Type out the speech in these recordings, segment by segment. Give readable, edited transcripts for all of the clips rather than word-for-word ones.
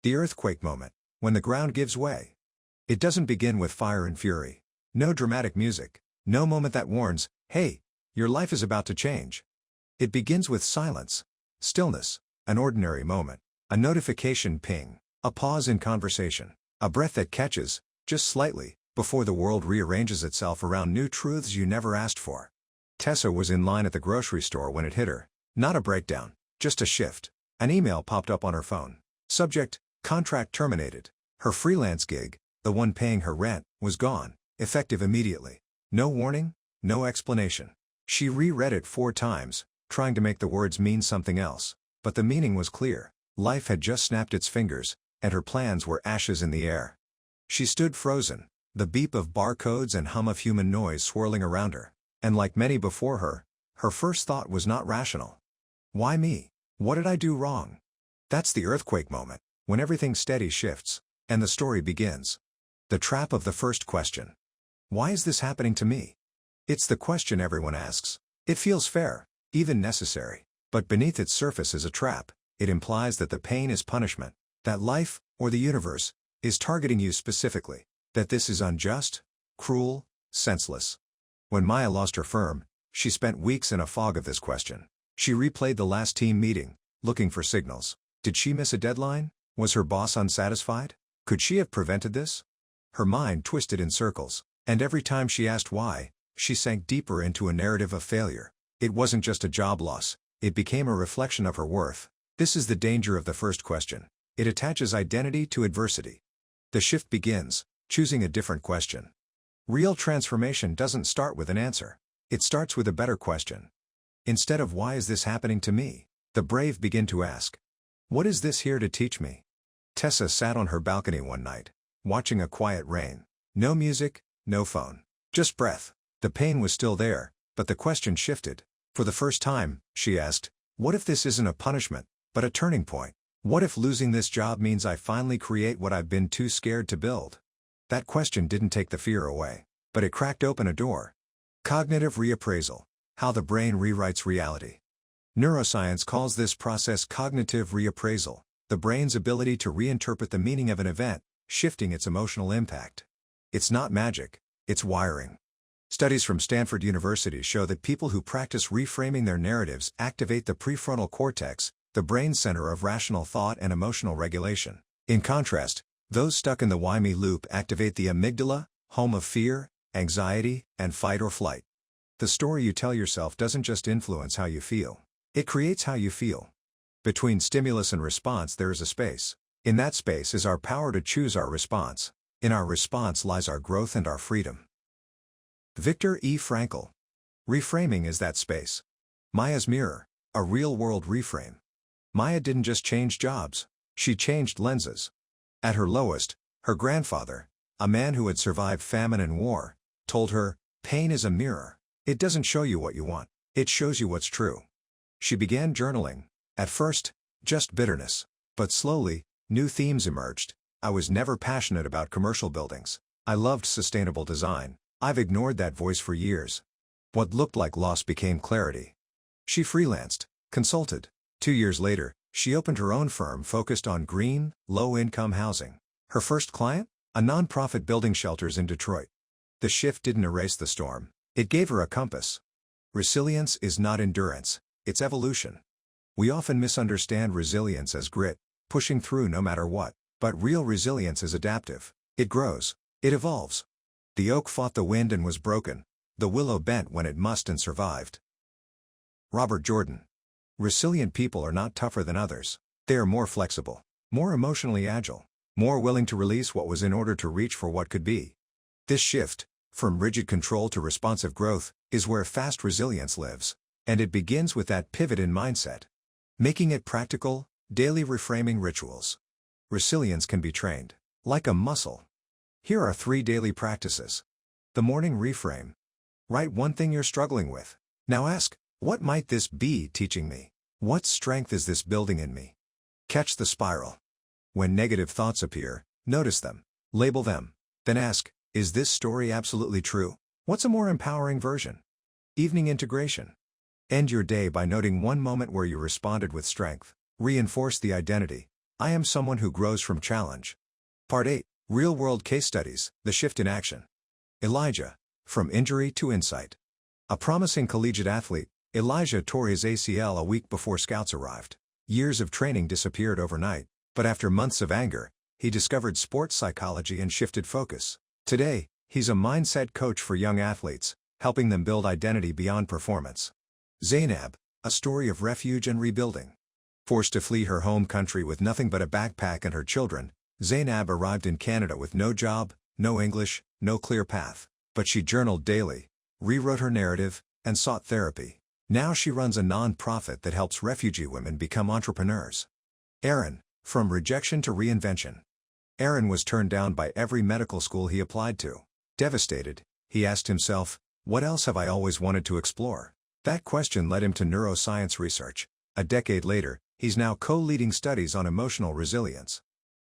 The earthquake moment, when the ground gives way. It doesn't begin with fire and fury. No dramatic music. No moment that warns, hey, your life is about to change. It begins with silence. Stillness. An ordinary moment. A notification ping. A pause in conversation. A breath that catches, just slightly, before the world rearranges itself around new truths you never asked for. Tessa was in line at the grocery store when it hit her. Not a breakdown, just a shift. An email popped up on her phone. Subject, contract terminated. Her freelance gig, the one paying her rent, was gone, effective immediately. No warning, no explanation. She reread it 4 times, trying to make the words mean something else. But the meaning was clear. Life had just snapped its fingers, and her plans were ashes in the air. She stood frozen, the beep of barcodes and hum of human noise swirling around her. And like many before her, her first thought was not rational. Why me? What did I do wrong? That's the earthquake moment, when everything steady shifts, and the story begins. The trap of the first question. Why is this happening to me? It's the question everyone asks. It feels fair, even necessary. But beneath its surface is a trap. It implies that the pain is punishment, that life, or the universe, is targeting you specifically, that this is unjust, cruel, senseless. When Maya lost her firm, she spent weeks in a fog of this question. She replayed the last team meeting, looking for signals. Did she miss a deadline? Was her boss unsatisfied? Could she have prevented this? Her mind twisted in circles, and every time she asked why, she sank deeper into a narrative of failure. It wasn't just a job loss, it became a reflection of her worth. This is the danger of the first question. It attaches identity to adversity. The shift begins, choosing a different question. Real transformation doesn't start with an answer. It starts with a better question. Instead of why is this happening to me, the brave begin to ask, what is this here to teach me? Tessa sat on her balcony one night, watching a quiet rain. No music, no phone. Just breath. The pain was still there, but the question shifted. For the first time, she asked, what if this isn't a punishment, but a turning point? What if losing this job means I finally create what I've been too scared to build? That question didn't take the fear away, but it cracked open a door. Cognitive reappraisal. How the brain rewrites reality. Neuroscience calls this process cognitive reappraisal, the brain's ability to reinterpret the meaning of an event, shifting its emotional impact. It's not magic, it's wiring. Studies from Stanford University show that people who practice reframing their narratives activate the prefrontal cortex, the brain center of rational thought and emotional regulation. In contrast, those stuck in the why me loop activate the amygdala, home of fear, anxiety, and fight or flight. The story you tell yourself doesn't just influence how you feel. It creates how you feel. Between stimulus and response there is a space. In that space is our power to choose our response. In our response lies our growth and our freedom. Viktor E. Frankl. Reframing is that space. Maya's mirror, a real-world reframe. Maya didn't just change jobs, she changed lenses. At her lowest, her grandfather, a man who had survived famine and war, told her, pain is a mirror. It doesn't show you what you want, it shows you what's true. She began journaling. At first, just bitterness. But slowly, new themes emerged. I was never passionate about commercial buildings. I loved sustainable design. I've ignored that voice for years. What looked like loss became clarity. She freelanced, consulted. 2 years later, she opened her own firm focused on green, low-income housing. Her first client? A nonprofit building shelters in Detroit. The shift didn't erase the storm. It gave her a compass. Resilience is not endurance, it's evolution. We often misunderstand resilience as grit, pushing through no matter what. But real resilience is adaptive. It grows. It evolves. The oak fought the wind and was broken. The willow bent when it must and survived. Robert Jordan. Resilient people are not tougher than others. They are more flexible, more emotionally agile, more willing to release what was in order to reach for what could be. This shift, from rigid control to responsive growth, is where fast resilience lives. And it begins with that pivot in mindset. Making it practical, daily reframing rituals. Resilience can be trained, like a muscle. Here are 3 daily practices. The morning reframe. Write one thing you're struggling with. Now ask, what might this be teaching me? What strength is this building in me? Catch the spiral. When negative thoughts appear, notice them, label them, then ask, is this story absolutely true? What's a more empowering version? Evening integration. End your day by noting one moment where you responded with strength. Reinforce the identity. I am someone who grows from challenge. Part 8. Real-world case studies, the shift in action. Elijah. From injury to insight. A promising collegiate athlete, Elijah tore his ACL a week before scouts arrived. Years of training disappeared overnight, but after months of anger, he discovered sports psychology and shifted focus. Today, he's a mindset coach for young athletes, helping them build identity beyond performance. Zainab. A story of refuge and rebuilding. Forced to flee her home country with nothing but a backpack and her children, Zainab arrived in Canada with no job, no English, no clear path. But she journaled daily, rewrote her narrative, and sought therapy. Now she runs a non-profit that helps refugee women become entrepreneurs. Aaron. From rejection to reinvention. Aaron was turned down by every medical school he applied to. Devastated, he asked himself, what else have I always wanted to explore? That question led him to neuroscience research. A decade later, he's now co-leading studies on emotional resilience.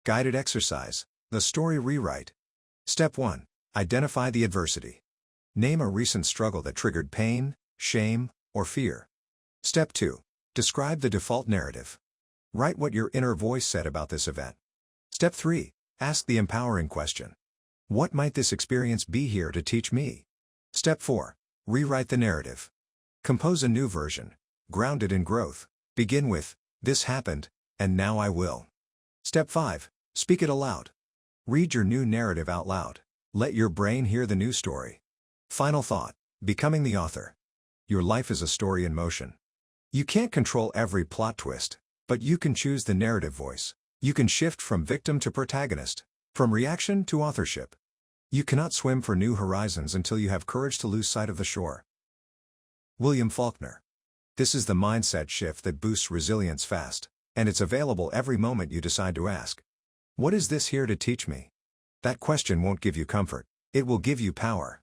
Guided exercise, the story rewrite. Step 1. Identify the adversity. Name a recent struggle that triggered pain, shame, or fear. Step 2. Describe the default narrative. Write what your inner voice said about this event. Step 3. Ask the empowering question. What might this experience be here to teach me? Step 4. Rewrite the narrative. Compose a new version, grounded in growth. Begin with, this happened, and now I will. Step 5. Speak it aloud. Read your new narrative out loud. Let your brain hear the new story. Final thought. Becoming the author. Your life is a story in motion. You can't control every plot twist, but you can choose the narrative voice. You can shift from victim to protagonist, from reaction to authorship. You cannot swim for new horizons until you have courage to lose sight of the shore. William Faulkner. This is the mindset shift that boosts resilience fast, and it's available every moment you decide to ask, what is this here to teach me? That question won't give you comfort. It will give you power.